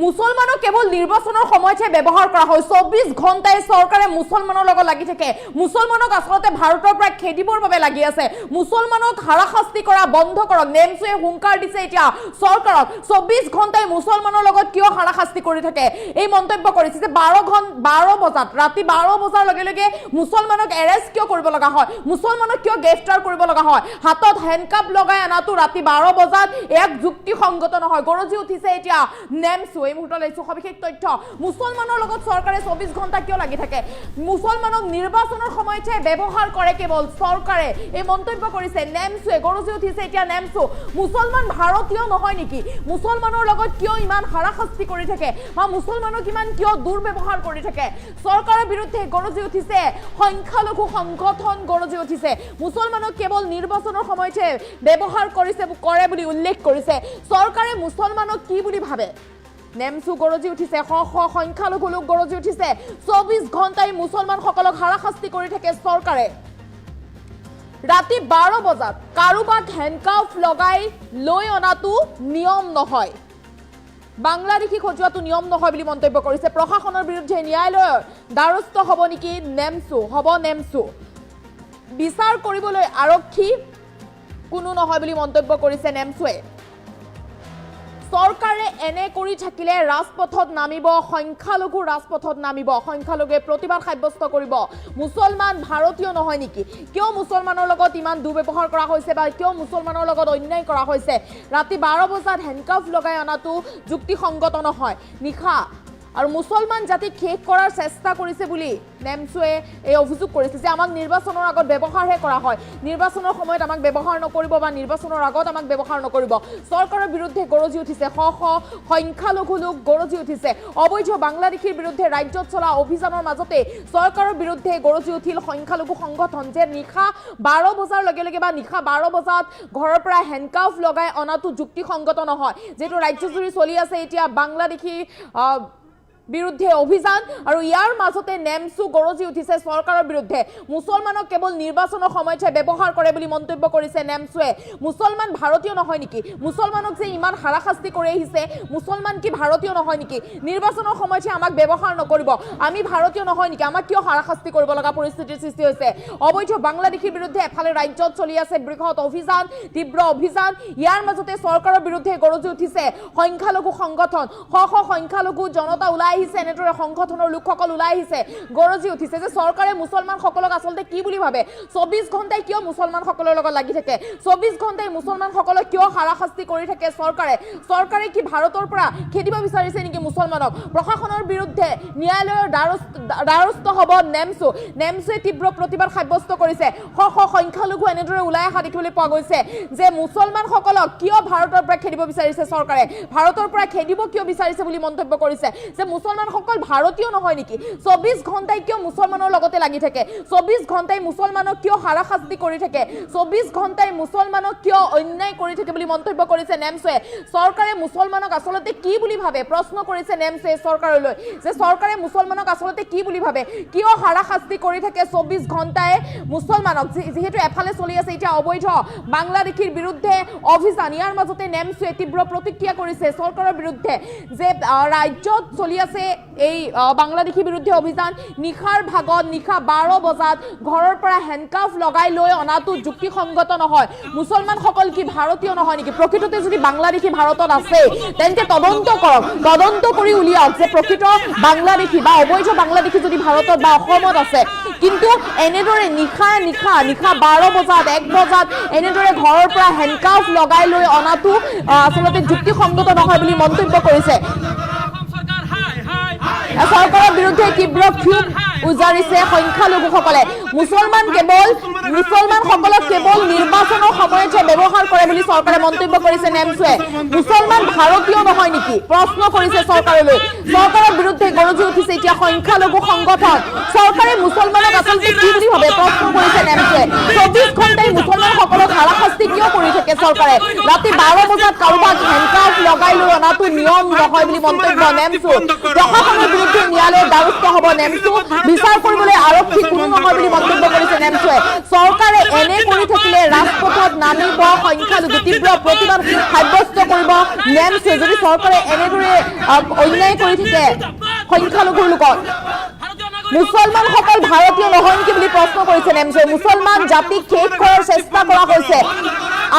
মুছলমানক কেৱল নিৰ্বাচনৰ সময়তে ব্যৱহাৰ কৰা হয় 24 ঘণ্টাই চৰকাৰে মুছলমানৰ লগত লাগি থাকে মুছলমানক আসলতে ভাৰতৰ পৰা খেদিবৰ বাবে লাগি আছে মুছলমানক হাৰাশাস্তি কৰা বন্ধ কৰক নেমছুৱে হুংকাৰ দিছে এতিয়া চৰকাৰক 24 ঘণ্টাই মুছলমানৰ লগত কিয় হাৰাশাস্তি কৰি থাকে এই মন্তব্য কৰিছে যে 12 বজাত ৰাতি 12 বজাৰ লগে লগে মুছলমানক এৰেষ্ট কিয় কৰিব লগা হয় মুছলমানক কিয় গ্ৰেফতাৰ কৰিব লগা হয় হাতত হ্যান্ডকাপ লগাই আনাটো ৰাতি 12 বজাত এক যুক্তিসংগত নহয় গৰজি উঠিছে এতিয়া নেমছু এই মুহূৰ্তত লৈছো সবিশেষ তথ্য মুছলমানৰ লগত চৰকাৰে 24 ঘণ্টা কিয় লাগি থাকে মুছলমানক নিৰ্বাচনৰ সময়তে ব্যৱহাৰ কৰে কেৱল চৰকাৰে এই মন্তব্য কৰিছে নেমছুৱে গৰজি উঠিছে এতিয়া নেমছু মুছলমান ভাৰতীয় নহয় নেকি মুছলমানৰ লগত কিয় ইমান হাৰাশাস্তি কৰি থাকে বা মুছলমানক ইমান কিয় দুৰ্ব্যৱহাৰ কৰি থাকে চৰকাৰৰ বিৰুদ্ধে গৰজি উঠিছে সংখ্যালঘু সংগঠন গৰজি উঠিছে মুছলমানক কেৱল নিৰ্বাচনৰ সময়তে ব্যৱহাৰ কৰে বুলি উল্লেখ কৰিছে চৰকাৰে মুছলমানক কি বুলি ভাবে নেমছু গৰজি উঠিছে সংখ্যালঘু লোক গৰজি উঠিছে 24 ঘণ্টাই মুছলমানসকলক হাৰাশাস্তি কৰি থাকে চৰকাৰে ৰাতি 12 বজাত কাৰোবাক হ্যান্ডকাফ লগাই লৈ অনাটো নিয়ম নহয় বাংলাদেশী খজুৱাটো নিয়ম নহয় বুলি মন্তব্য কৰিছে প্ৰশাসনৰ বিৰুদ্ধে ন্যায়ালয়ৰ দ্বাৰস্থ হ'ব নেকি নেমছু বিচাৰ কৰিবলৈ আৰক্ষী কোনো নহয় বুলি মন্তব্য কৰিছে নেমছুৱে চৰকাৰে এনে কৰি থাকিলে ৰাজপথত নামিব সংখ্যালঘু ৰাজপথত নামিব সংখ্যালঘুৱে প্ৰতিবাদ সাব্যস্ত কৰিব মুছলমান ভাৰতীয় নহয় নেকি কিয় মুছলমানৰ লগত ইমান দুৰ্ব্যৱহাৰ কৰা হৈছে বা কিয় মুছলমানৰ লগত অন্যায় কৰা হৈছে ৰাতি 12 বজাত হ্যান্ডকাফ লগাই অনাটো যুক্তিসংগত নহয় নিশা আৰু মুছলমান জাতি শেষ কৰাৰ চেষ্টা কৰিছে বুলি নেমছুৱে এই অভিযোগ কৰিছে যে আমাক নিৰ্বাচনৰ আগত ব্যৱহাৰহে কৰা হয় নিৰ্বাচনৰ সময়ত আমাক ব্যৱহাৰ নকৰিব বা নিৰ্বাচনৰ আগত আমাক ব্যৱহাৰ নকৰিব চৰকাৰৰ বিৰুদ্ধে গৰজি উঠিছে সংখ্যালঘু লোক গৰজি উঠিছে অবৈধ বাংলাদেশীৰ বিৰুদ্ধে ৰাজ্যত চলা অভিযানৰ মাজতে চৰকাৰৰ বিৰুদ্ধে গৰজি উঠিল সংখ্যালঘু সংগঠন যে নিশা 12 বজাৰ লগে লগে বা নিশা 12 বজাত ঘৰৰ পৰা হ্যান্ডকাফ লগাই অনাটো যুক্তিসংগত নহয় যেটো ৰাজ্যজুৰি চলি আছে এতিয়া বাংলাদেশী বিৰুদ্ধে অভিযান আৰু ইয়াৰ মাজতে নেমছু গৰজি উঠিছে চৰকাৰৰ বিৰুদ্ধে মুছলমানক কেৱল নিৰ্বাচনৰ সময়তে ব্যৱহাৰ কৰে বুলি মন্তব্য কৰিছে নেমছুৱে মুছলমান ভাৰতীয় নহয় নেকি মুছলমানক যে ইমান হাৰাশাস্তি কৰি আহিছে মুছলমান কি ভাৰতীয় নহয় নেকি নিৰ্বাচনৰ সময়তে আমাক ব্যৱহাৰ নকৰিব আমি ভাৰতীয় নহয় নেকি আমাক কিয় হাৰাশাস্তি কৰিব লগা পৰিস্থিতিৰ সৃষ্টি হৈছে অবৈধ বাংলাদেশীৰ বিৰুদ্ধে এফালে ৰাজ্যত চলি আছে বৃহৎ অভিযান তীব্ৰ অভিযান ইয়াৰ মাজতে চৰকাৰৰ বিৰুদ্ধে গৰজি উঠিছে সংখ্যালঘু সংগঠন সংখ্যালঘু জনতা ওলাই আহিছে এনেদৰে সংগঠনৰ লোকসকল ওলাই আহিছে গৰজি উঠিছে যে চৰকাৰে মুছলমানসকলক আসলতে কি বুলি ভাবে 24 ঘণ্টাই কিয় মুছলমানসকলৰ লগত লাগি থাকে 24 ঘণ্টাই মুছলমানসকলক কিয় হাৰাশাস্তি কৰি থাকে চৰকাৰে কি ভাৰতৰ পৰা খেদিব বিচাৰিছে নেকি মুছলমানক প্ৰশাসনৰ বিৰুদ্ধে ন্যায়ালয়ৰ দ্বাৰস্থ হ'ব নেমছুৱে তীব্ৰ প্ৰতিবাদ সাব্যস্ত কৰিছে সংখ্যালঘু এনেদৰে ওলাই অহা দেখিবলৈ পোৱা গৈছে যে মুছলমানসকলক কিয় ভাৰতৰ পৰা খেদিব বিচাৰিছে চৰকাৰে ভাৰতৰ পৰা খেদিব কিয় বিচাৰিছে বুলি মন্তব্য কৰিছে যে মুছলমানসকল ভাৰতীয় নহয় নেকি 24 ঘণ্টাই কিয় মুছলমানৰ লগতে লাগি থাকে 24 ঘণ্টাই মুছলমানক কিয় হাৰাশাস্তি কৰি থাকে 24 ঘণ্টাই মুছলমানক কিয় অন্যায় কৰি থাকে বুলি মন্তব্য কৰিছে নেমছুৱে চৰকাৰে মুছলমানক আসলতে কি বুলি ভাবে প্ৰশ্ন কৰিছে নেমছুৱে চৰকাৰলৈ যে চৰকাৰে মুছলমানক আসলতে কি বুলি ভাবে কিয় হাৰাশাস্তি কৰি থাকে 24 ঘণ্টাই মুছলমানক যেহেতু এফালে চলি আছে এতিয়া অবৈধ বাংলাদেশীৰ বিৰুদ্ধে অভিযান ইয়াৰ মাজতে নেমছুৱে তীব্ৰ প্ৰতিক্ৰিয়া কৰিছে চৰকাৰৰ বিৰুদ্ধে যে ৰাজ্যত চলি আছে এই বাংলাদেশী বিৰুদ্ধে অভিযান নিশাৰ ভাগত নিশা 12 বজাত ঘৰৰ পৰা হ্যান্ডকাফ লগাই লৈ অনাটো যুক্তিসংগত নহয় মুছলমানসকল কি ভাৰতীয় নহয় নেকি প্ৰকৃততে যদি বাংলাদেশী ভাৰতত আছে তেন্তে তদন্ত কৰক তদন্ত কৰি উলিয়াওক যে প্ৰকৃত বাংলাদেশী বা অবৈধ বাংলাদেশী যদি ভাৰতত বা অসমত আছে কিন্তু এনেদৰে নিশা 12 বজাত 1 বজাত এনেদৰে ঘৰৰ পৰা হ্যান্ডকাফ লগাই লৈ অনাটো আসলতে যুক্তিসংগত নহয় বুলি মন্তব্য কৰিছে চৰকাৰৰ বিৰুদ্ধে তীব্ৰ ক্ষোভ উজাৰিছে সংখ্যালঘুসকলে মুছলমানসকলক কেৱল নিৰ্বাচনৰ সময়তে ব্যৱহাৰ কৰে বুলি চৰকাৰে মন্তব্য কৰিছে নেমছুৱে মুছলমান ভাৰতীয় নহয় নেকি প্ৰশ্ন কৰিছে চৰকাৰলৈ চৰকাৰৰ বিৰুদ্ধে গৰজি উঠিছে এতিয়া সংখ্যালঘু সংগঠন চৰকাৰে মুছলমানক আসলতে কি বুলি ভাবে প্ৰশ্ন কৰিছে নেমছুৱে 24 ঘণ্টাই মুছলমানসকলক হাৰাশাস্তি কিয় কৰি থাকে চৰকাৰে ৰাতি 12 বজাত কাৰোবাক হ্যান্ডকাফ লগাই লৈ অনাটো নিয়ম নহয় বুলি মন্তব্য নেমছু প্ৰশাসনৰ বিৰুদ্ধে ন্যায়ালয়ৰ দ্বাৰস্থ হ'ব নেমছু বিচাৰ কৰিবলৈ আৰক্ষী কোনো নহয় বুলি মন্তব্য কৰিছে নেমছুৱে চৰকাৰে এনে কৰি থাকিলে ৰাজপথত নামিব সংখ্যালঘু তীব্ৰ প্ৰতিবাদ সাব্যস্ত কৰিব নেমছে যদি চৰকাৰে এনেদৰে অন্যায় কৰি থাকে সংখ্যালঘুৰ লোকত মুছলমানসকল ভাৰতীয় নহয় নেকি বুলি প্ৰশ্ন কৰিছে নেমছে মুছলমান জাতিক শেষ কৰাৰ চেষ্টা কৰা হৈছে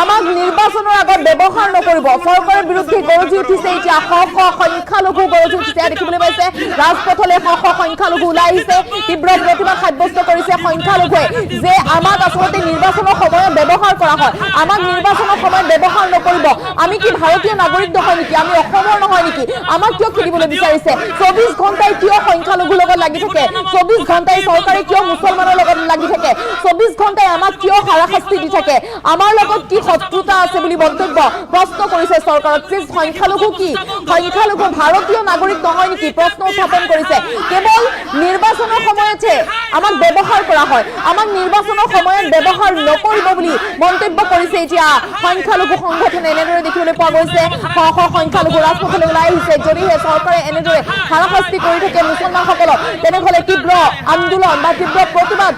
আমাক নিৰ্বাচনৰ আগত ব্যৱহাৰ নকৰিব চৰকাৰৰ বিৰুদ্ধে গৰজি উঠিছে এতিয়া শ শ সংখ্যালঘু গৰজি উঠিছে দেখিবলৈ পাইছে ৰাজপথলৈ শ শ সংখ্যালঘু ওলাই আহিছে তীব্ৰ প্ৰতিবাদ সাব্যস্ত কৰিছে সংখ্যালঘুৱে যে আমাক আচলতে নিৰ্বাচনৰ সময়ত ব্যৱহাৰ কৰা হয় আমাক নিৰ্বাচনৰ সময়ত ব্যৱহাৰ নকৰিব আমি কি ভাৰতীয় নাগৰিক নহয় নেকি আমি অসমৰ নহয় নেকি আমাক কিয় খেলিবলৈ বিচাৰিছে 24 ঘণ্টাই কিয় সংখ্যালঘুৰ লগত লাগি থাকে 24 ঘণ্টাই চৰকাৰে কিয় মুছলমানৰ লগত লাগি থাকে 24 ঘণ্টাই আমাক কিয় হাৰাশাস্তি দি থাকে আমাৰ লগত কি শত্ৰুতা আছে বুলি মন্তব্য প্ৰশ্ন কৰিছে চৰকাৰক যে সংখ্যালঘু কি সংখ্যালঘু ভাৰতীয় নাগৰিক নহয় নেকি প্ৰশ্ন উত্থাপন কৰিছে কেৱল নিৰ্বাচনৰ সময়তে আমাক ব্যৱহাৰ কৰা হয় আমাক নিৰ্বাচনৰ সময়ত ব্যৱহাৰ নকৰিব বুলি মন্তব্য কৰিছে এতিয়া সংখ্যালঘু সংগঠনে এনেদৰে দেখিবলৈ পোৱা গৈছে শ শ সংখ্যালঘু ৰাজপথলৈ ওলাই আহিছে যদিহে চৰকাৰে এনেদৰে হাৰাশাস্তি কৰি থাকে মুছলমানসকলক তেনেহ'লে তীব্ৰ আন্দোলন বা তীব্ৰ প্ৰতিবাদ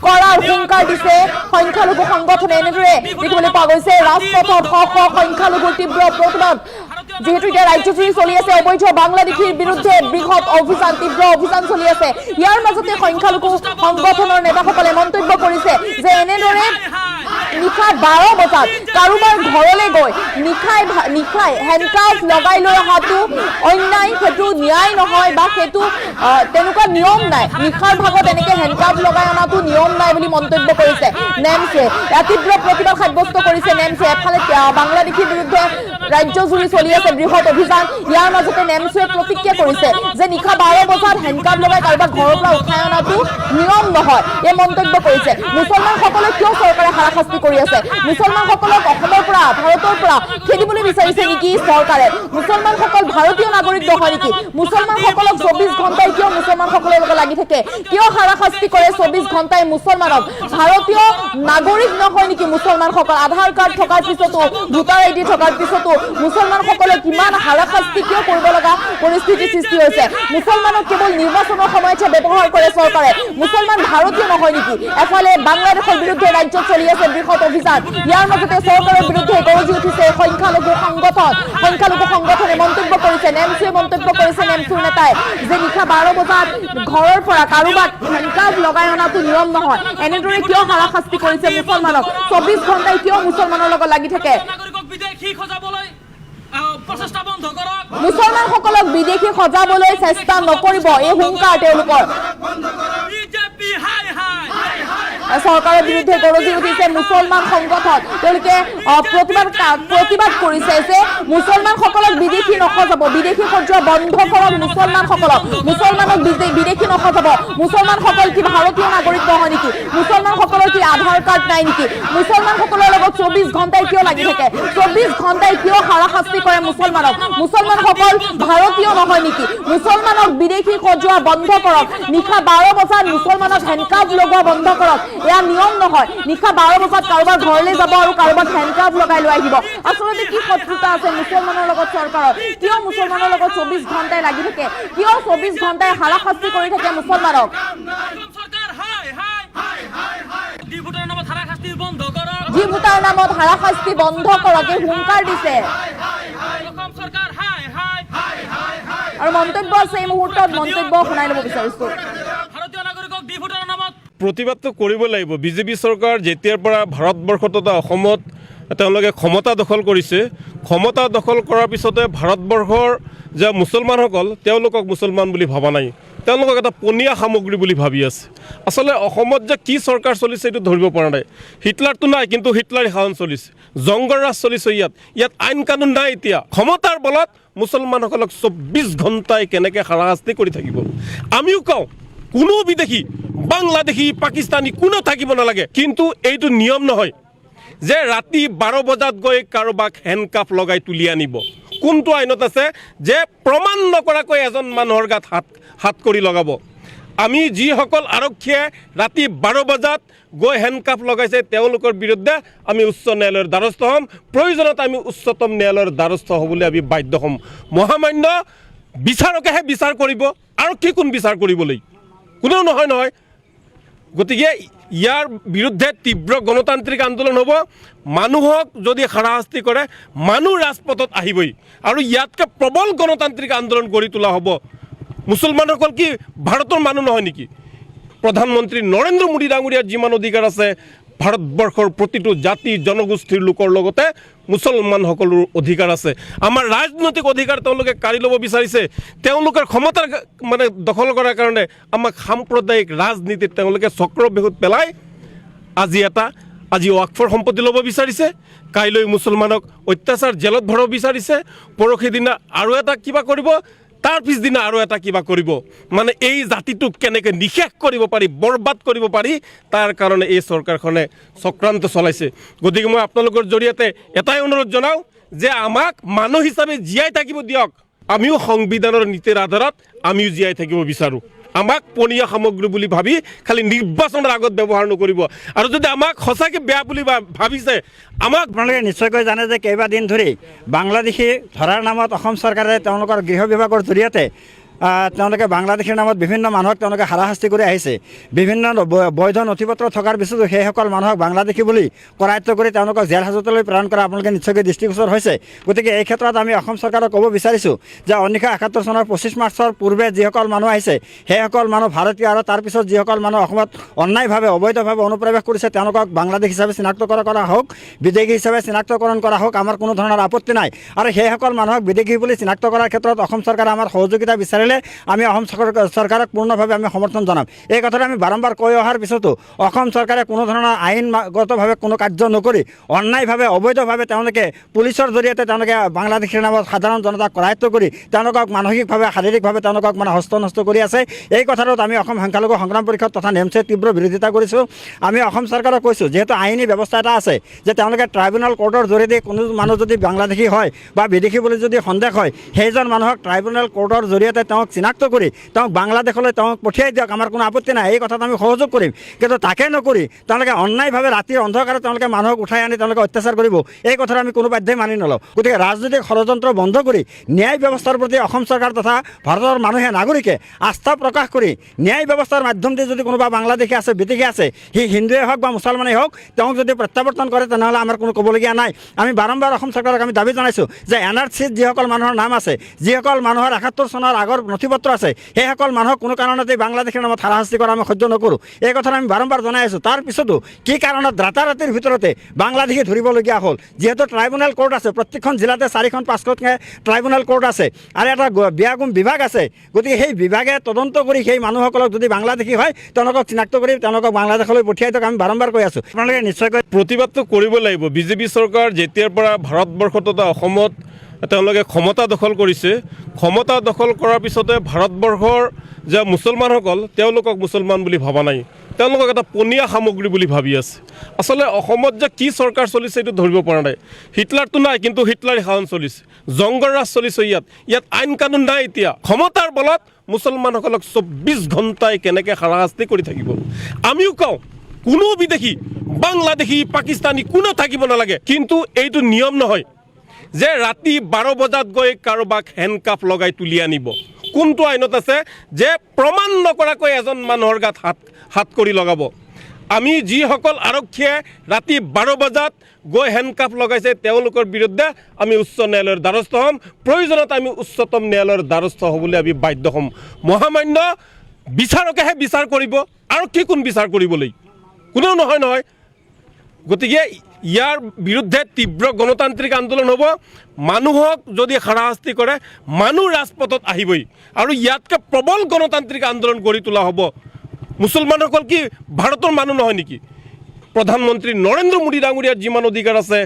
কৰাৰ হুংকাৰ দিছে সংখ্যালঘু সংগঠনে এনেদৰে দেখিবলৈ পোৱা গৈছে ৰাজপথত শ শ সংখ্যালঘুৰ তীব্ৰ প্ৰতিবাদ যেহেতু এতিয়া ৰাজ্যজুৰি চলি আছে অবৈধ বাংলাদেশীৰ বিৰুদ্ধে বৃহৎ অভিযান তীব্ৰ অভিযান চলি আছে ইয়াৰ মাজতে সংখ্যালঘু সংগঠনৰ নেতাসকলে মন্তব্য কৰিছে যে এনেদৰে নিশা 12 বজাত কাৰোবাৰ ঘৰলৈ গৈ নিশাই হেণ্ডকাফ লগাই লৈ অহাটো অন্যায় সেইটো ন্যায় নহয় বা সেইটো তেনেকুৱা নিয়ম নাই নিশাৰ ভাগত এনেকৈ হেণ্ডকাফ লগাই অনাটো নিয়ম নাই বুলি মন্তব্য কৰিছে নেমছে তীব্ৰ প্ৰতিবাদ সাব্যস্ত কৰিছে নেমছে এফালে বাংলাদেশীৰ বিৰুদ্ধে ৰাজ্যজুৰি চলি আছে বৃহৎ অভিযান ইয়াৰ মাজতে নেমছে প্ৰতিক্ৰিয়া কৰিছে যে নিশা 12 বজাত হেণ্ডকাফ লগাই কাৰোবাৰ ঘৰৰ পৰা উঠাই অনাটো নিয়ম নহয় এই মন্তব্য কৰিছে মুছলমানসকলে কিয় চৰকাৰে হাৰাশাস্তি কৰি আছে মুছলমানসকলক অসমৰ পৰা ভাৰতৰ পৰা খেদিবলৈ বিচাৰিছে নেকি চৰকাৰে মুছলমানসকল ভাৰতীয় নাগৰিক নহয় নেকি মুছলমানসকলক 24 ঘণ্টাই কিয় মুছলমানসকলৰ লগত লাগি থাকে কিয় হাৰাশাস্তি কৰে 24 ঘণ্টাই মুছলমানক ভাৰতীয় নাগৰিক নহয় নেকি মুছলমানসকল আধাৰ কাৰ্ড থকাৰ পিছতো ভোটাৰ আইডি থকাৰ পিছতো মুছলমানসকলক কিমান হাৰাশাস্তি কিয় কৰিব লগা পৰিস্থিতিৰ সৃষ্টি হৈছে মুছলমানক কেৱল নিৰ্বাচনৰ সময়তহে ব্যৱহাৰ কৰে চৰকাৰে মুছলমান ভাৰতীয় নহয় নেকি এফালে বাংলাদেশৰ বিৰুদ্ধে ৰাজ্যত চলি আছে বৃহৎ অভিযান ইয়াৰ মাজতে চৰকাৰৰ বিৰুদ্ধে গৰজি উঠিছে সংখ্যালঘু সংগঠনে মন্তব্য কৰিছে নেমচুৱে মন্তব্য কৰিছে নেমচুৰ নেতাই যে নিশা 12 বজাত ঘৰৰ পৰা কাৰোবাক হেণ্ডকাফ লগাই অনাটো নিয়ম নহয় এনেদৰে কিয় হাৰাশাস্তি কৰিছে মুছলমানক 24 ঘণ্টাই কিয় মুছলমানৰ লগত লাগি থাকে মুছলমানসকলক বিদেশী সজাবলৈ চেষ্টা নকৰিব এই হুংকাৰ তেওঁলোকৰ চৰকাৰৰ বিৰুদ্ধে গৰজি উঠিছে মুছলমান সংগঠন তেওঁলোকে প্ৰতিবাদ কৰিছে যে মুছলমানসকলক বিদেশী নসজাব বিদেশী সজোৱা বন্ধ কৰক মুছলমানক বিদেশী নসজাব মুছলমানসকল কি ভাৰতীয় নাগৰিক নহয় নেকি মুছলমানসকলৰ কি আধাৰ কাৰ্ড নাই নেকি মুছলমানসকলৰ লগত 24 ঘণ্টাই কিয় লাগি থাকে 24 ঘণ্টাই কিয় হাৰাশাস্তি কৰে মুছলমানসকল ভাৰতীয় নহয় নেকি মুছলমানক বিদেশী সজোৱা বন্ধ কৰক নিশা 12 বজাত মুছলমানক হেণ্ডকাফ লগোৱা বন্ধ কৰক এয়া নিয়ম নহয় নিশা 12 বজাত কাৰোবাৰ ঘৰলৈ যাব আৰু কাৰোবাক হেণ্ডকাফ লগাই লৈ আহিব আচলতে কি শত্ৰুতা আছে মুছলমানৰ লগত চৰকাৰৰ কিয় মুছলমানৰ লগত 24 ঘণ্টাই লাগি থাকে কিয় 24 ঘণ্টাই হাৰাশাস্তি কৰি থাকে মুছলমানক জি ভোটাৰ নামত হাৰাশাস্তি বন্ধ কৰক এই হুংকাৰ দিছে আৰু মন্তব্য আছে এই মুহূৰ্তত মন্তব্য শুনাই ল'ব বিচাৰিছো ভাৰতীয় নাগৰিকক ডি ভোটাৰৰ নামত প্ৰতিবাদটো কৰিব লাগিব বিজেপি চৰকাৰ যেতিয়াৰ পৰা ভাৰতবৰ্ষত তথা অসমত তেওঁলোকে ক্ষমতা দখল কৰিছে ক্ষমতা দখল কৰাৰ পিছতে ভাৰতবৰ্ষৰ যে মুছলমানসকল তেওঁলোকক মুছলমান বুলি ভবা নাই তেওঁলোকক এটা পনীয়া সামগ্ৰী বুলি ভাবি আছে আচলতে অসমত যে কি চৰকাৰ চলিছে এইটো ধৰিব পৰা নাই হিটলাৰটো নাই কিন্তু হিটলাৰী শাসন চলিছে জংগৰ ৰাজ চলিছে ইয়াত আইন কানুন নাই এতিয়া ক্ষমতাৰ বলত মুছলমানসকলক 24 ঘণ্টাই কেনেকৈ হাৰাশাস্তি কৰি থাকিব আমিও কওঁ কোনো বিদেশী বাংলাদেশী পাকিস্তানী কোনো থাকিব নালাগে কিন্তু এইটো নিয়ম নহয় যে ৰাতি 12 বজাত গৈ কাৰোবাক হেণ্ডকাফ লগাই তুলি আনিব কোনটো আইনত আছে যে প্ৰমাণ নকৰাকৈ এজন মানুহৰ গাত হাত কৰি লগাব আমি যিসকল আৰক্ষীয়ে ৰাতি 12 বজাত গৈ হেণ্ডকাফ লগাইছে তেওঁলোকৰ বিৰুদ্ধে আমি উচ্চ ন্যায়ালয়ৰ দ্বাৰস্থ হ'ম প্ৰয়োজনত আমি উচ্চতম ন্যায়ালয়ৰ দ্বাৰস্থ হ'বলৈ আমি বাধ্য হ'ম মহামান্য বিচাৰকেহে বিচাৰ কৰিব আৰু কি কোন বিচাৰ কৰিবলৈ কোনেও নহয় গতিকে ইয়াৰ বিৰুদ্ধে তীব্ৰ গণতান্ত্ৰিক আন্দোলন হ'ব। মানুহক যদি হাৰাশাস্তি কৰে মানুহ ৰাজপথত আহিবই আৰু ইয়াতকৈ প্ৰবল গণতান্ত্ৰিক আন্দোলন গঢ়ি তোলা হ'ব। মুছলমানসকল কি ভাৰতৰ মানুহ নহয় নেকি? প্ৰধানমন্ত্ৰী নৰেন্দ্ৰ মোদী ডাঙৰীয়াৰ যিমান অধিকাৰ আছে ভাৰতবৰ্ষৰ প্ৰতিটো জাতি জনগোষ্ঠীৰ লোকৰ লগতে মুছলমানসকলৰ অধিকাৰ আছে। আমাৰ ৰাজনৈতিক অধিকাৰ তেওঁলোকে কাঢ়ি ল'ব বিচাৰিছে। তেওঁলোকৰ ক্ষমতা মানে দখল কৰাৰ কাৰণে আমাক সাম্প্ৰদায়িক ৰাজনীতিত তেওঁলোকে চক্ৰবেহুত পেলাই আজি ৱাকফৰ সম্পত্তি ল'ব বিচাৰিছে, কাইলৈ মুছলমানক অত্যাচাৰ জেলত ভৰাব বিচাৰিছে, পৰহি দিনা আৰু এটা কিবা কৰিব, তাৰ পিছদিনা আৰু এটা কিবা কৰিব। মানে এই জাতিটোক কেনেকৈ নিশেষ কৰিব পাৰি, বৰবাদ কৰিব পাৰি, তাৰ কাৰণে এই চৰকাৰখনে চক্ৰান্ত চলাইছে। গতিকে মই আপোনালোকৰ জৰিয়তে এটাই অনুৰোধ জনাওঁ যে আমাক মানুহ হিচাপে জীয়াই থাকিব দিয়ক। আমিও সংবিধানৰ নীতিৰ আধাৰত আমিও জীয়াই থাকিব বিচাৰোঁ। আমাক পনীয়া সামগ্ৰী বুলি ভাবি খালি নিৰ্বাচনৰ আগত ব্যৱহাৰ নকৰিব। আৰু যদি আমাক সঁচাকৈ বেয়া বুলি ভাবিছে আমাক আপোনালোকে নিশ্চয়কৈ জানে যে কেইবাদিন ধৰি বাংলাদেশী ধৰাৰ নামত অসম চৰকাৰে তেওঁলোকৰ গৃহ বিভাগৰ জৰিয়তে তেওঁলোকে বাংলাদেশীৰ নামত বিভিন্ন মানুহক তেওঁলোকে হাৰাশাস্তি কৰি আহিছে। বিভিন্ন বৈধ নথি পত্ৰ থকাৰ পিছতো সেইসকল মানুহক বাংলাদেশী বুলি কৰায়ত্ব কৰি তেওঁলোকক জেল হাজতলৈ প্ৰেৰণ কৰা আপোনালোকে নিশ্চয়কৈ দৃষ্টিগোচৰ হৈছে। গতিকে এই ক্ষেত্ৰত আমি অসম চৰকাৰক ক'ব বিচাৰিছোঁ যে 1971 চনৰ 25 মাৰ্চৰ পূৰ্বে যিসকল মানুহ আহিছে সেইসকল মানুহ ভাৰতীয় আৰু তাৰপিছত যিসকল মানুহ অসমত অন্যায়ভাৱে অবৈধভাৱে অনুপ্ৰৱেশ কৰিছে তেওঁলোকক বাংলাদেশ হিচাপে চিনাক্তকৰণ কৰা হওক, বিদেশী হিচাপে চিনাক্তকৰণ কৰা হওক, আমাৰ কোনো ধৰণৰ আপত্তি নাই। আৰু সেইসকল মানুহক বিদেশী বুলি চিনাক্ত কৰাৰ ক্ষেত্ৰত অসম চৰকাৰে আমাৰ সহযোগিতা বিচাৰিলে আমি অসম চৰকাৰক পূৰ্ণভাৱে আমি সমৰ্থন জনাম। এই কথাটো আমি বাৰম্বাৰ কৈ অহাৰ পিছতো অসম চৰকাৰে কোনো ধৰণৰ আইনগতভাৱে কোনো কাৰ্য নকৰি অন্যায়ভাৱে অবৈধভাৱে তেওঁলোকে পুলিচৰ জৰিয়তে তেওঁলোকে বাংলাদেশীৰ নামত সাধাৰণ জনতাক কৰায়ত্ব কৰি তেওঁলোকক মানসিকভাৱে শাৰীৰিকভাৱে তেওঁলোকক মানে হস্তনষ্ট কৰি আছে। এই কথাটোত আমি অসম সংখ্যালঘু সংগ্ৰাম পৰিষদ তথা নেমছে তীব্ৰ বিৰোধিতা কৰিছোঁ। আমি অসম চৰকাৰক কৈছোঁ যিহেতু আইনী ব্যৱস্থা এটা আছে যে তেওঁলোকে ট্ৰাইব্যুনেল কোৰ্টৰ জৰিয়তে কোনো মানুহ যদি বাংলাদেশী হয় বা বিদেশী বুলি যদি সন্দেহ হয় সেইজন মানুহক ট্ৰাইব্যুনেল কোৰ্টৰ জৰিয়তে তেওঁক চিনাক্ত কৰি তেওঁক বাংলাদেশলৈ তেওঁক পঠিয়াই দিয়ক, আমাৰ কোনো আপত্তি নাই। এই কথাত আমি সহযোগ কৰিম। কিন্তু তাকে নকৰি তেওঁলোকে অন্যায়ভাৱে ৰাতিৰ অন্ধকাৰে তেওঁলোকে মানুহক উঠাই আনি তেওঁলোকে অত্যাচাৰ কৰিব, এই কথাটো আমি কোনো বাধ্যই মানি নলওঁ। গতিকে ৰাজনৈতিক ষড়যন্ত্ৰ বন্ধ কৰি ন্যায় ব্যৱস্থাৰ প্ৰতি অসম চৰকাৰ তথা ভাৰতৰ মানুহে নাগৰিকে আস্থা প্ৰকাশ কৰি ন্যায় ব্যৱস্থাৰ মাধ্যম দি যদি কোনোবা বাংলাদেশী আছে, বিদেশী আছে, সি হিন্দুৱে হওক বা মুছলমানেই হওক, তেওঁক যদি প্ৰত্যাৱৰ্তন কৰে তেনেহ'লে আমাৰ কোনো ক'বলগীয়া নাই। আমি বাৰম্বাৰ অসম চৰকাৰক আমি দাবী জনাইছোঁ যে NRCত যিসকল মানুহৰ নাম আছে, যিসকল মানুহৰ 71 চনৰ আগৰ নথি পত্ৰ আছে, সেইসকল মানুহক কোনো কাৰণতে বাংলাদেশৰ নামত হাৰাশাস্তি কৰা আমি সহ্য নকৰোঁ। এই কথা আমি বাৰম্বাৰ জনাই আছোঁ। তাৰপিছতো কি কাৰণত ৰাতাৰাতিৰ ভিতৰতে বাংলাদেশী ধৰিবলগীয়া হ'ল? যিহেতু ট্ৰাইব্যুনেল কোৰ্ট আছে, প্ৰত্যেকখন জিলাতে 4খন 5খনকৈ ট্ৰাইব্যুনেল কোৰ্ট আছে আৰু এটা বিয়াগুম বিভাগ আছে। গতিকে সেই বিভাগে তদন্ত কৰি সেই মানুহসকলক যদি বাংলাদেশী হয় তেওঁলোকক চিনাক্ত কৰি তেওঁলোকক বাংলাদেশলৈ পঠিয়াই দিয়ক, আমি বাৰম্বাৰ কৈ আছোঁ। আপোনালোকে নিশ্চয়কৈ প্ৰতিবাদটো কৰিব লাগিব। বিজেপি চৰকাৰ যেতিয়াৰ পৰা ভাৰতবৰ্ষত তথা অসমত তেওঁলোকে ক্ষমতা দখল কৰিছে, ক্ষমতা দখল কৰাৰ পিছতে ভাৰতবৰ্ষৰ যে মুছলমানসকল তেওঁলোকক মুছলমান বুলি ভবা নাই, তেওঁলোকক এটা পনীয়া সামগ্ৰী বুলি ভাবি আছে। আচলতে অসমত যে কি চৰকাৰ চলিছে এইটো ধৰিব পৰা নাই। হিটলাৰটো নাই, কিন্তু হিটলাৰী শাসন চলিছে, জংগৰ ৰাজ চলিছে। ইয়াত আইন কানুন নাই। এতিয়া ক্ষমতাৰ বলত মুছলমানসকলক 24 ঘণ্টাই কেনেকৈ হাৰাশাস্তি কৰি থাকিব। আমিও কওঁ কোনো বিদেশী, বাংলাদেশী, পাকিস্তানী কোনো থাকিব নালাগে, কিন্তু এইটো নিয়ম নহয় যে ৰাতি 12 বজাত গৈ কাৰোবাক হেণ্ডকাফ লগাই তুলি আনিব। কোনটো আইনত আছে যে প্ৰমাণ নকৰাকৈ এজন মানুহৰ গাত হাত কৰি লগাব? আমি যিসকল আৰক্ষীয়ে ৰাতি 12 বজাত গৈ হেণ্ডকাফ লগাইছে তেওঁলোকৰ বিৰুদ্ধে আমি উচ্চ ন্যায়ালয়ৰ দ্বাৰস্থ হ'ম। প্ৰয়োজনত আমি উচ্চতম ন্যায়ালয়ৰ দ্বাৰস্থ হ'বলৈ আমি বাধ্য হ'ম। মহামান্য বিচাৰকেহে বিচাৰ কৰিব, আৰু কি কোন বিচাৰ কৰিবলৈ? কোনেও নহয়। গতিকে ইয়াৰ বিৰুদ্ধে তীব্ৰ গণতান্ত্ৰিক আন্দোলন হ'ব। মানুহক যদি হাৰাশাস্তি কৰে মানুহ ৰাজপথত আহিবই আৰু ইয়াতকৈ প্ৰবল গণতান্ত্ৰিক আন্দোলন গঢ়ি তোলা হ'ব। মুছলমানসকল কি ভাৰতৰ মানুহ নহয় নেকি? প্ৰধানমন্ত্ৰী নৰেন্দ্ৰ মোদী ডাঙৰীয়াৰ যিমান অধিকাৰ আছে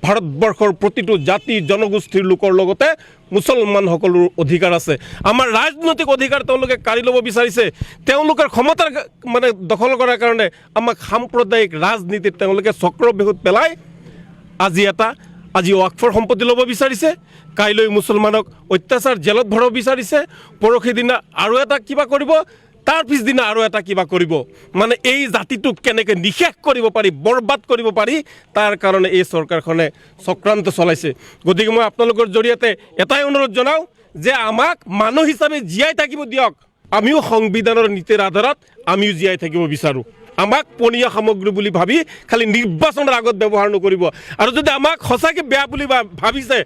ভাৰতবৰ্ষৰ প্ৰতিটো জাতি জনগোষ্ঠীৰ লোকৰ লগতে মুছলমানসকলৰ অধিকাৰ আছে। আমাৰ ৰাজনৈতিক অধিকাৰ তেওঁলোকে কাঢ়ি ল'ব বিচাৰিছে। তেওঁলোকৰ ক্ষমতা মানে দখল কৰাৰ কাৰণে আমাক সাম্প্ৰদায়িক ৰাজনীতিত তেওঁলোকে চক্ৰবেহুত পেলাই আজি ৱাকফৰ সম্পত্তি ল'ব বিচাৰিছে, কাইলৈ মুছলমানক অত্যাচাৰ জেলত ভৰাব বিচাৰিছে, পৰহি দিনা আৰু এটা কিবা কৰিব, তাৰ পিছদিনা আৰু এটা কিবা কৰিব। মানে এই জাতিটোক কেনেকৈ নিশেষ কৰিব পাৰি, বৰবাদ কৰিব পাৰি, তাৰ কাৰণে এই চৰকাৰখনে চক্ৰান্ত চলাইছে। গতিকে মই আপোনালোকৰ জৰিয়তে এটাই অনুৰোধ জনাওঁ যে আমাক মানুহ হিচাপে জীয়াই থাকিব দিয়ক। আমিও সংবিধানৰ নীতিৰ আধাৰত আমিও জীয়াই থাকিব বিচাৰোঁ। আমাক পনীয়া সামগ্ৰী বুলি ভাবি খালি নিৰ্বাচনৰ আগত ব্যৱহাৰ নকৰিব আৰু যদি আমাক সঁচাকৈ বেয়া বুলি ভাবিছে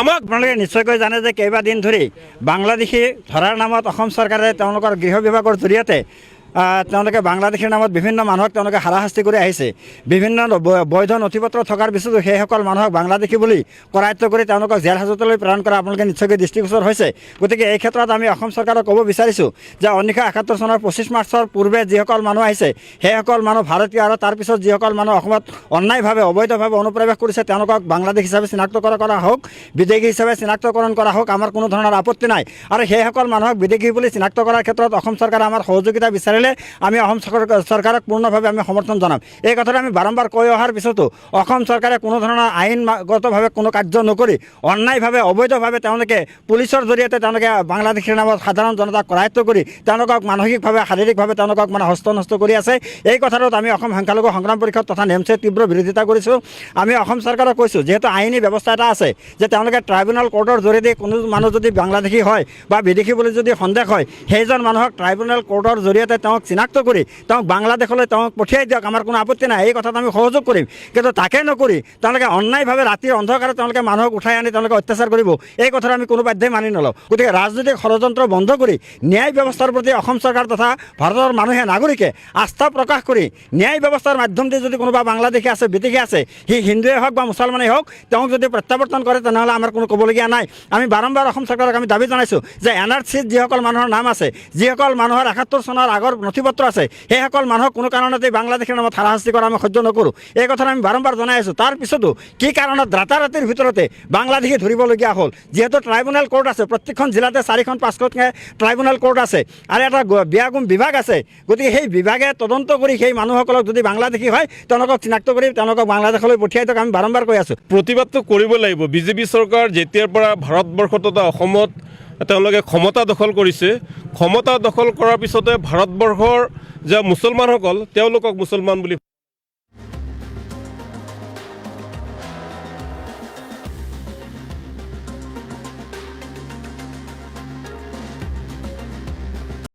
আমাক আপোনালোকে নিশ্চয়কৈ জানে যে কেইবাদিন ধৰি বাংলাদেশী ধৰাৰ নামত অসম চৰকাৰে তেওঁলোকৰ গৃহ বিভাগৰ জৰিয়তে তেওঁলোকে বাংলাদেশীৰ নামত বিভিন্ন মানুহক তেওঁলোকে হাৰাশাস্তি কৰি আহিছে বিভিন্ন বৈধ নথি পত্ৰ থকাৰ পিছতো সেইসকল মানুহক বাংলাদেশী বুলি কৰায়ত্ব কৰি তেওঁলোকক জেল হাজতলৈ প্ৰেৰণ কৰা আপোনালোকে নিশ্চয়কৈ দৃষ্টিগোচৰ হৈছে গতিকে এই ক্ষেত্ৰত আমি অসম চৰকাৰক ক'ব বিচাৰিছোঁ যে 1971 চনৰ 25 মাৰ্চৰ পূৰ্বে যিসকল মানুহ আহিছে সেইসকল মানুহ ভাৰতীয় আৰু তাৰপিছত যিসকল মানুহ অসমত অন্যায়ভাৱে অবৈধভাৱে অনুপ্ৰৱেশ কৰিছে তেওঁলোকক বাংলাদেশ হিচাপে চিনাক্তকৰণ কৰা হওক বিদেশী হিচাপে চিনাক্তকৰণ কৰা হওক আমাৰ কোনো ধৰণৰ আপত্তি নাই আৰু সেইসকল মানুহক বিদেশী বুলি চিনাক্ত কৰাৰ ক্ষেত্ৰত অসম চৰকাৰে আমাৰ সহযোগিতা বিচাৰে আমি অসম চৰকাৰক পূৰ্ণভাৱে আমি সমৰ্থন জনাম এই কথাটো আমি বাৰম্বাৰ কৈ অহাৰ পিছতো অসম চৰকাৰে কোনো ধৰণৰ আইনগতভাৱে কোনো কাৰ্য নকৰি অন্যায়ভাৱে অবৈধভাৱে তেওঁলোকে পুলিচৰ জৰিয়তে তেওঁলোকে বাংলাদেশীৰ নামত সাধাৰণ জনতাক কৰায়ত্ব কৰি তেওঁলোকক মানসিকভাৱে শাৰীৰিকভাৱে তেওঁলোকক হস্তনষ্ট কৰি আছে এই কথাটোত আমি অসম সংখ্যালঘু সংগ্ৰাম পৰিষদ তথা নেমছে তীব্ৰ বিৰোধিতা কৰিছোঁ আমি অসম চৰকাৰক কৈছোঁ যিহেতু আইনী ব্যৱস্থা এটা আছে যে তেওঁলোকে ট্ৰাইব্যুনেল কোৰ্টৰ জৰিয়তে কোনো মানুহ যদি বাংলাদেশী হয় বা বিদেশী বুলি যদি সন্দেহ হয় সেইজন মানুহক ট্ৰাইব্যুনেল কোৰ্টৰ জৰিয়তে তেওঁক চিনাক্ত কৰি তেওঁক বাংলাদেশলৈ তেওঁক পঠিয়াই দিয়ক আমাৰ কোনো আপত্তি নাই এই কথাত আমি সহযোগ কৰিম কিন্তু তাকে নকৰি তেওঁলোকে অন্যায়ভাৱে ৰাতিৰ অন্ধকাৰত তেওঁলোকে মানুহক উঠাই আনি তেওঁলোকে অত্যাচাৰ কৰিব এই কথাটো আমি কোনো বাধ্যই মানি নলওঁ গতিকে ৰাজনৈতিক ষড়যন্ত্ৰ বন্ধ কৰি ন্যায় ব্যৱস্থাৰ প্ৰতি অসম চৰকাৰ তথা ভাৰতৰ মানুহে নাগৰিকে আস্থা প্ৰকাশ কৰি ন্যায় ব্যৱস্থাৰ মাধ্যমেদি যদি কোনোবা বাংলাদেশী আছে বিদেশী আছে সি হিন্দুৱে হওক বা মুছলমানেই হওক তেওঁক যদি প্ৰত্যাৱৰ্তন কৰে তেনেহ'লে আমাৰ কোনো ক'বলগীয়া নাই আমি বাৰম্বাৰ অসম চৰকাৰক আমি দাবী জনাইছোঁ যে NRCত যিসকল মানুহৰ নাম আছে যিসকল মানুহৰ 71 চনৰ আগৰ নথি পত্ৰ আছে সেইসকল মানুহক কোনো কাৰণতে বাংলাদেশৰ নামত হাৰাশাস্তি কৰা আমি সহ্য নকৰোঁ এই কথা আমি বাৰম্বাৰ জনাই আছোঁ তাৰ পিছতো কি কাৰণত ৰাতাৰাতিৰ ভিতৰতে বাংলাদেশী ধৰিবলগীয়া হ'ল যিহেতু ট্ৰাইব্যুনেল কোৰ্ট আছে প্ৰত্যেকখন জিলাতে 4খন 5খনকৈ ট্ৰাইব্যুনেল কোৰ্ট আছে আৰু এটা বিয়াগুম বিভাগ আছে গতিকে সেই বিভাগে তদন্ত কৰি সেই মানুহসকলক যদি বাংলাদেশী হয় তেওঁলোকক চিনাক্ত কৰি তেওঁলোকক বাংলাদেশলৈ পঠিয়াই দিয়ক আমি বাৰম্বাৰ কৈ আছোঁ প্ৰতিবাদটো কৰিব লাগিব বিজেপি চৰকাৰ যেতিয়াৰ পৰা ভাৰতবৰ্ষ তথা অসমত তেওঁলোকে ক্ষমতা দখল কৰিছে ক্ষমতা দখল কৰাৰ পিছতে ভাৰতবৰ্ষৰ যে মুছলমানসকল তেওঁলোকক মুছলমান বুলি